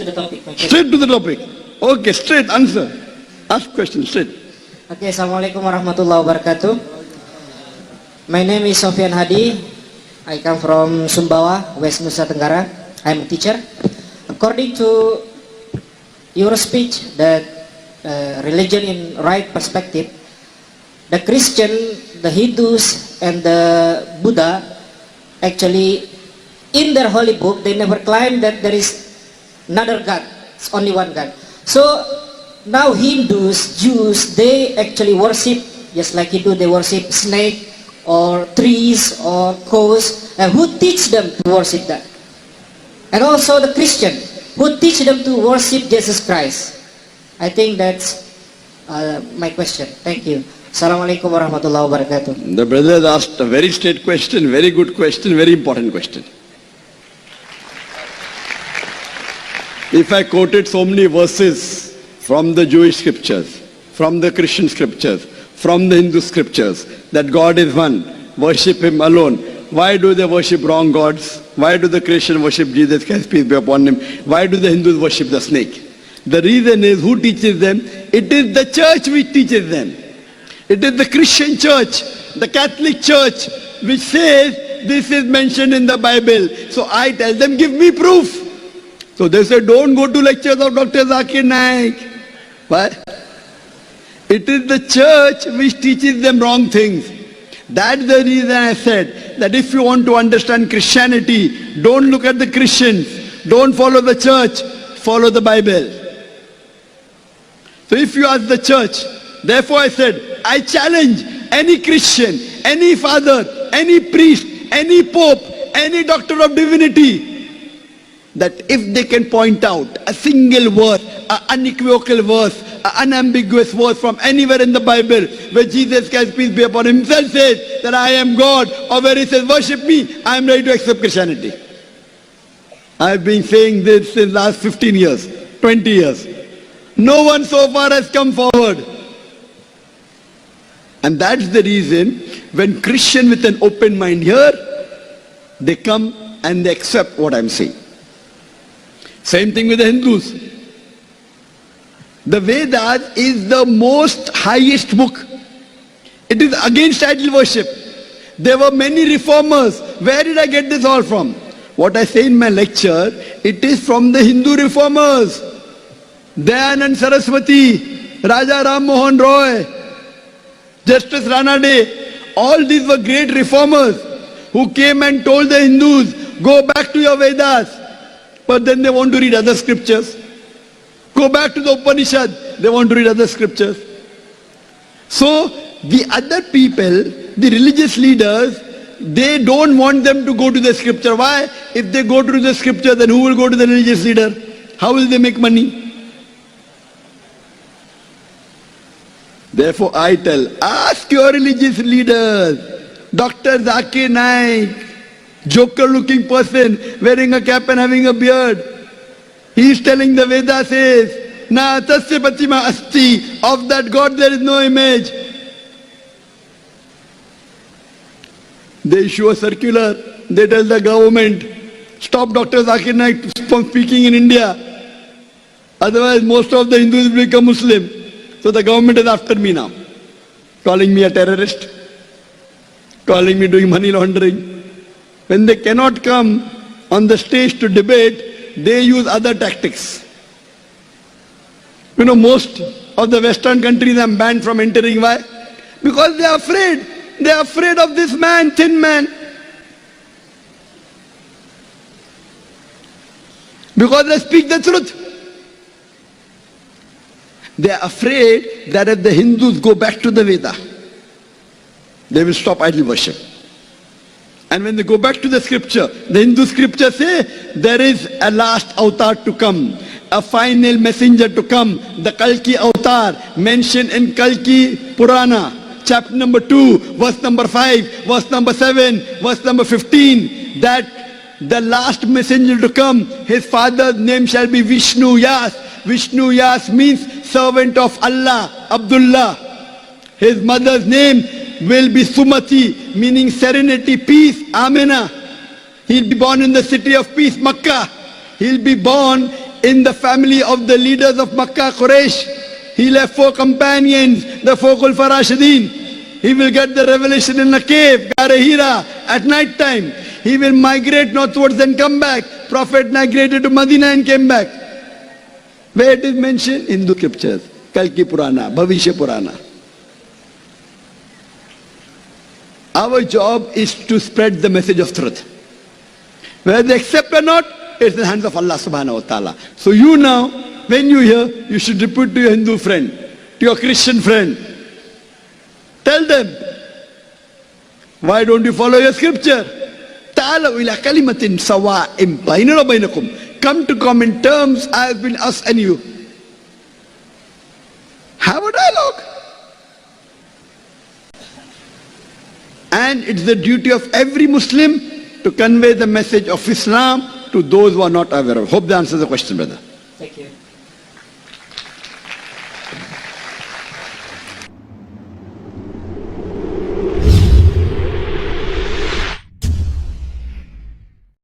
to the topic. Straight to the topic. Okay, straight answer. Ask question straight. Okay, Assalamualaikum warahmatullahi wabarakatuh. My name is Sofian Hadi. I come from Sumbawa, West Nusa Tenggara. I'm a teacher. According to your speech, that religion in right perspective, the Christian, the Hindus, and the Buddha, actually, in their holy book, they never claim that there is another God. It's only one God. So now Hindus, Jews, they actually worship, just like Hindu, they worship snake or trees or cows. And who teach them to worship that? And also the Christian, who teach them to worship Jesus Christ? I think that's my question. Thank you. Assalamualaikum warahmatullahi wabarakatuh. The brother has asked a very straight question, very good question, very important question. If I quoted so many verses from the Jewish scriptures, from the Christian scriptures, from the Hindu scriptures, that God is one, worship Him alone, why do they worship wrong gods? Why do the Christians worship Jesus Christ, peace be upon Him? Why do the Hindus worship the snake? The reason is, who teaches them? It is the church which teaches them. It is the Christian church, the Catholic church, which says this is mentioned in the Bible. So I tell them, give me proof. So they say, don't go to lectures of Dr. Zakir Naik. Why? It is the church which teaches them wrong things. That's the reason I said that if you want to understand Christianity, don't look at the Christians, don't follow the church, follow the Bible. So if you ask the church, therefore I said, I challenge any Christian, any father, any priest, any pope, any doctor of divinity, that if they can point out a single verse, an unequivocal verse, an unambiguous verse from anywhere in the Bible where Jesus Christ, peace be upon Him, Himself says that I am God, or where He says worship me, I am ready to accept Christianity. I have been saying this since last 15 years, 20 years. No one so far has come forward. And that's the reason when Christian with an open mind here, they come and they accept what I'm saying. Same thing with the Hindus. The Vedas is the most highest book. It is against idol worship. There were many reformers. Where did I get this all from? What I say in my lecture, it is from the Hindu reformers. Dayanand Saraswati, Raja Ram Mohan Roy, Justice Ranade, all these were great reformers who came and told the Hindus, go back to your Vedas. But then they want to read other scriptures. Go back to the Upanishad, they want to read other scriptures. So the other people, the religious leaders, they don't want them to go to the scripture. Why? If they go to the scripture, then who will go to the religious leader? How will they make money? Therefore I tell, ask your religious leaders, Dr. Zakir Naik, joker looking person, wearing a cap and having a beard. He is telling the Veda says, Na tasya patima asti, of that God there is no image. They issue a circular, they tell the government, stop Dr. Zakir Naik from speaking in India. Otherwise most of the Hindus will become Muslim. So the government is after me now, calling me a terrorist, calling me doing money laundering. When they cannot come on the stage to debate, they use other tactics. You know, most of the Western countries are banned from entering. Why? Because they are afraid. They are afraid of this man, thin man. Because they speak the truth. They are afraid that if the Hindus go back to the Veda, they will stop idol worship. And when they go back to the scripture, the Hindu scripture say, there is a last avatar to come, a final messenger to come, the Kalki avatar, mentioned in Kalki Purana, chapter number 2, verse number 5, verse number 7, verse number 15, that the last messenger to come, his father's name shall be Vishnu Yas. Vishnu Yas means servant of Allah, Abdullah. His mother's name will be Sumati, meaning serenity, peace, Amina. He'll be born in the city of peace, Makkah. He'll be born in the family of the leaders of Makkah, Quraysh. He left 4 companions, the 4 Khulfa Rashidin. He will get the revelation in a cave, Ghar Hira, at night time. He will migrate northwards and come back. Prophet migrated to Medina and came back. Where it is mentioned? Hindu scriptures. Kalki Purana, Bhavishya Purana. Our job is to spread the message of truth. Whether they accept or not, it's in the hands of Allah subhanahu wa ta'ala. So you now, when you hear, you should report to your Hindu friend, to your Christian friend. Tell them, why don't you follow your scripture? Ta'ala ila kalimatin sawa'im bainana wa bainakum. Come to common terms as between us and you. Have a dialogue. And it's the duty of every Muslim to convey the message of Islam to those who are not aware of. Hope that answers the question, brother. Thank you.